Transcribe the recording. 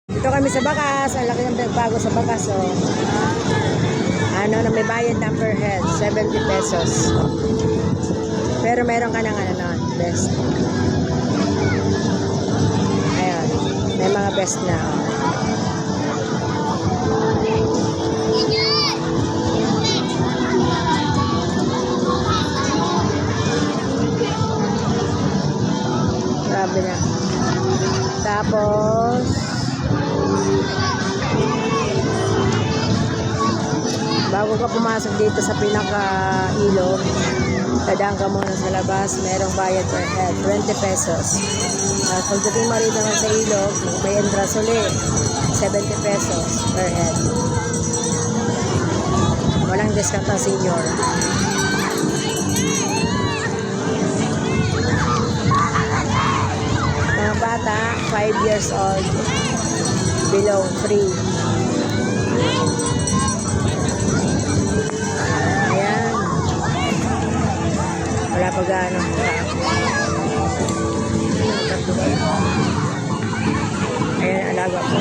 Dito kami sa Bakas. Ang laki ng bago sa Bakas, oh. Ano, na may bayad na per head, 70 pesos. Pero meron ka ng ano nun, best. Ayun, may mga best na, oh. Grabe na. Tapos, bago ka pumasok dito sa pinaka-ilog, dadaan ka muna sa labas, merong bayad per head, 20 pesos. Pagdating mo rin naman sa ilog, may entrance ulit, 70 pesos per head. Walang discount ang senior. Mga bata, 5 years old, below, free. Ayan. Wala pa gaano. Ayan, alaga ko.